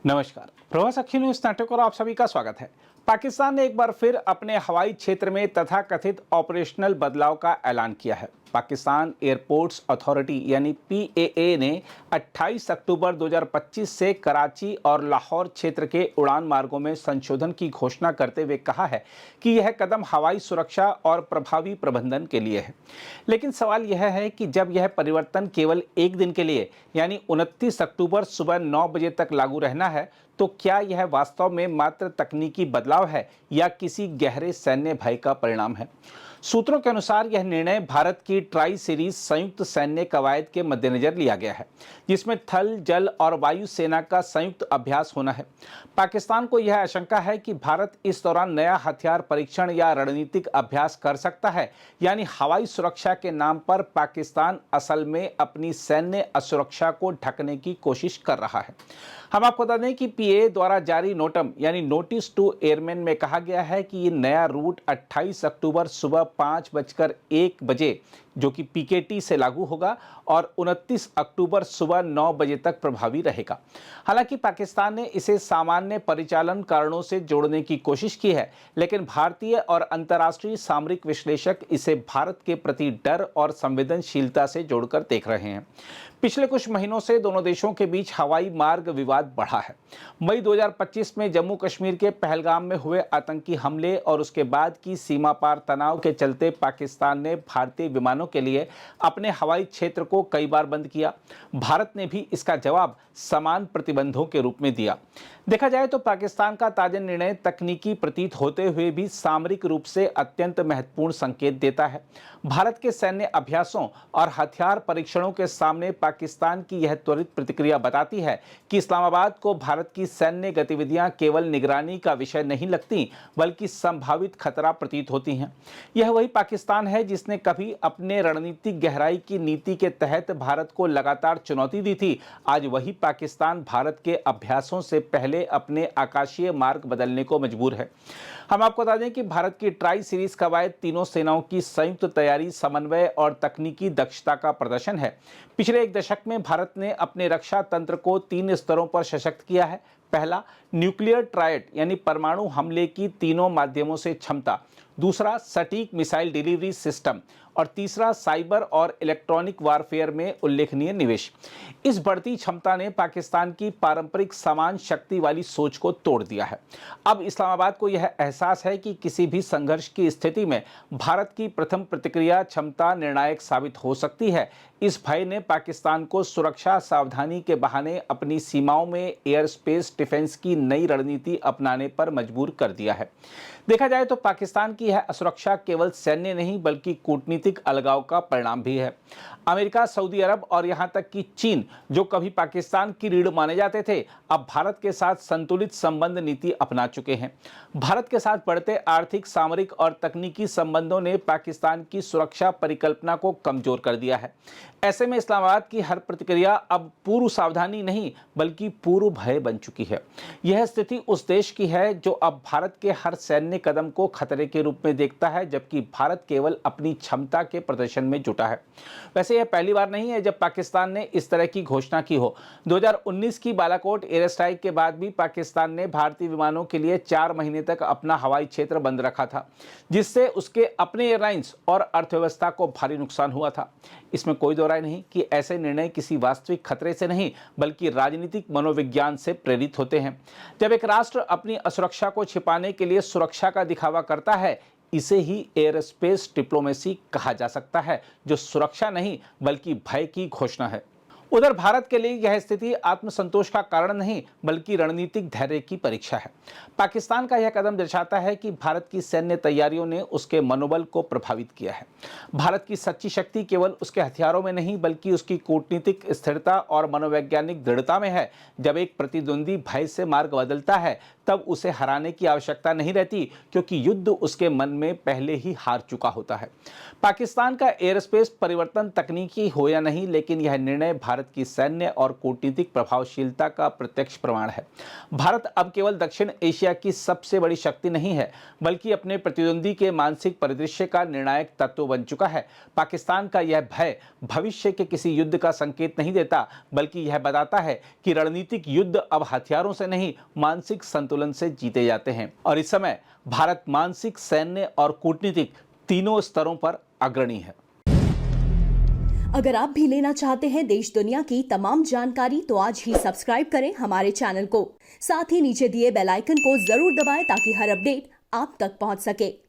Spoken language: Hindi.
नमस्कार, प्रवास अखिल न्यूज नाटक और आप सभी का स्वागत है। पाकिस्तान ने एक बार फिर अपने हवाई क्षेत्र में तथाकथित ऑपरेशनल बदलाव का ऐलान किया है। पाकिस्तान एयरपोर्ट्स अथॉरिटी यानी पीएए ने 28 अक्टूबर 2025 से कराची और लाहौर क्षेत्र के उड़ान मार्गों में संशोधन की घोषणा करते हुए कहा है कि यह कदम हवाई सुरक्षा और प्रभावी प्रबंधन के लिए है। लेकिन सवाल यह है कि जब यह परिवर्तन केवल एक दिन के लिए यानी 29 अक्टूबर सुबह 9 बजे तक लागू रहना है, तो क्या यह वास्तव में मात्र तकनीकी बदलाव है या किसी गहरे सैन्य भय का परिणाम है? सूत्रों के अनुसार यह निर्णय भारत की ट्राई सीरीज संयुक्त सैन्य कवायद के मद्देनजर लिया गया है, जिसमें थल, जल और वायु सेना का संयुक्त अभ्यास होना है। पाकिस्तान को यह आशंका है कि भारत इस दौरान नया हथियार परीक्षण या रणनीतिक अभ्यास कर सकता है, यानी हवाई सुरक्षा के नाम पर पाकिस्तान असल में अपनी सैन्य असुरक्षा को ढकने की कोशिश कर रहा है। हम आपको बता दें कि पीए द्वारा जारी नोटम यानी नोटिस टू एयरमैन में कहा गया है कि ये नया रूट 28 अक्टूबर सुबह 5:01 बजे जो कि पीकेटी से लागू होगा और 29 अक्टूबर सुबह 9 बजे तक प्रभावी रहेगा। हालांकि पाकिस्तान ने इसे सामान्य परिचालन कारणों से जोड़ने की कोशिश की है, लेकिन भारतीय और अंतर्राष्ट्रीय सामरिक विश्लेषक इसे भारत के प्रति डर और संवेदनशीलता से जोड़कर देख रहे हैं। पिछले कुछ महीनों से दोनों देशों के बीच हवाई मार्ग विवाद बढ़ा है। मई 2025 में जम्मू कश्मीर के पहलगाम में हुए आतंकी हमले और उसके बाद की सीमा पार तनाव के चलते पाकिस्तान ने भारतीय विमानों के लिए अपने हवाई क्षेत्र को कई बार बंद किया। भारत ने भी इसका जवाब समान प्रतिबंधों के रूप में दिया। देखा जाए तो पाकिस्तान का ताजा निर्णय तकनीकी प्रतीत होते हुए भी सामरिक रूप से अत्यंत महत्वपूर्ण संकेत देता है। भारत के सैन्य अभ्यासों और हथियार परीक्षणों के सामने पाकिस्तान की यह त्वरित प्रतिक्रिया बताती है कि इस्लामाबाद को भारत की सैन्य गतिविधियां केवल निगरानी का विषय नहीं लगती, बल्कि संभावित खतरा प्रतीत होती हैं। यह वही पाकिस्तान है जिसने कभी अपने रणनीतिक गहराई की नीति के तहत भारत को लगातार चुनौती दी थी। आज वही पाकिस्तान भारत के अभ्यासों से पहले अपने आकाशीय मार्ग बदलने को मजबूर है। हम आपको बता दें कि भारत की ट्राई सीरीज कवायद तीनों सेनाओं की संयुक्त तैयारी, समन्वय और तकनीकी दक्षता का प्रदर्शन है। पिछले एक दशक में भारत ने अपने रक्षा तंत्र को 3 स्तरों पर सशक्त किया है। पहला, न्यूक्लियर ट्रायड यानी परमाणु हमले की तीनों माध्यमों से क्षमता। दूसरा, सटीक मिसाइल डिलीवरी सिस्टम। और तीसरा, साइबर और इलेक्ट्रॉनिक वारफेयर में उल्लेखनीय निवेश। इस बढ़ती क्षमता ने पाकिस्तान की पारंपरिक समान शक्ति वाली सोच को तोड़ दिया है। अब इस्लामाबाद को यह एहसास है कि किसी भी संघर्ष की स्थिति में भारत की प्रथम प्रतिक्रिया क्षमता निर्णायक साबित हो सकती है। इस भय ने पाकिस्तान को सुरक्षा सावधानी के बहाने अपनी सीमाओं में एयर स्पेस डिफेंस की नई रणनीति अपनाने पर मजबूर कर दिया है। देखा जाए तो पाकिस्तान की यह असुरक्षा केवल सैन्य नहीं बल्कि कूटनीतिक अलगाव का परिणाम भी है। अमेरिका, सऊदी अरब और यहां तक कि चीन, जो कभी पाकिस्तान की रीढ़ माने जाते थे, अब भारत के साथ संतुलित संबंध नीति अपना चुके हैं। भारत के साथ बढ़ते आर्थिक, सामरिक और तकनीकी संबंधों ने पाकिस्तान की सुरक्षा परिकल्पना को कमजोर कर दिया है। ऐसे में इस्लामाबाद की हर प्रतिक्रिया अब पूर्व सावधानी नहीं बल्कि पूर्व भय बन चुकी है। यह स्थिति उस देश की है जो अब भारत के हर सैन्य कदम को खतरे के रूप में देखता है, जबकि भारत केवल अपनी क्षमता के प्रदर्शन में जुटा है। वैसे यह पहली बार नहीं है जब पाकिस्तान ने इस तरह की घोषणा की हो। 2019 की बालाकोट एयर स्ट्राइक के बाद भी पाकिस्तान ने भारतीय विमानों के लिए 4 महीने तक अपना हवाई क्षेत्र बंद रखा था, जिससे उसके अपने एयरलाइंस और अर्थव्यवस्था को भारी नुकसान हुआ था। इसमें कोई दो राय नहीं कि ऐसे निर्णय किसी वास्तविक खतरे से नहीं बल्कि राजनीतिक मनोविज्ञान से प्रेरित होते हैं। जब एक राष्ट्र अपनी असुरक्षा को छिपाने के लिए सुरक्षा का दिखावा करता है, इसे ही एयर स्पेस डिप्लोमेसी कहा जा सकता है, जो सुरक्षा नहीं बल्कि भय की घोषणा है। उधर भारत के लिए यह स्थिति आत्मसंतोष का कारण नहीं बल्कि रणनीतिक धैर्य की परीक्षा है। पाकिस्तान का यह कदम दर्शाता है कि भारत की सैन्य तैयारियों ने उसके मनोबल को प्रभावित किया है। भारत की सच्ची शक्ति केवल उसके हथियारों में नहीं बल्कि उसकी कूटनीतिक स्थिरता और मनोवैज्ञानिक दृढ़ता में है। जब एक प्रतिद्वंदी भय से मार्ग बदलता है तब उसे हराने की आवश्यकता नहीं रहती, क्योंकि युद्ध उसके मन में पहले ही हार चुका होता है। पाकिस्तान का एयर स्पेस परिवर्तन तकनीकी हो या नहीं, लेकिन यह निर्णय भारत की सैन्य और कूटनीतिक प्रभावशीलता का प्रत्यक्ष प्रमाण है। भारत अब केवल दक्षिण एशिया की सबसे बड़ी शक्ति नहीं है, बल्कि अपने प्रतिद्वंदी के मानसिक परिदृश्य का निर्णायक तत्व बन चुका है। पाकिस्तान का यह भय भविष्य के किसी युद्ध का संकेत नहीं देता, बल्कि यह बताता है कि रणनीतिक युद्ध अब हथियारों से नहीं, मानसिक संतुलन से जीते जाते हैं। और इस समय भारत मानसिक, सैन्य और कूटनीतिक तीनों स्तरों पर अग्रणी है। अगर आप भी लेना चाहते हैं देश दुनिया की तमाम जानकारी, तो आज ही सब्सक्राइब करें हमारे चैनल को। साथ ही नीचे दिए बेल आइकन को जरूर दबाएं ताकि हर अपडेट आप तक पहुंच सके।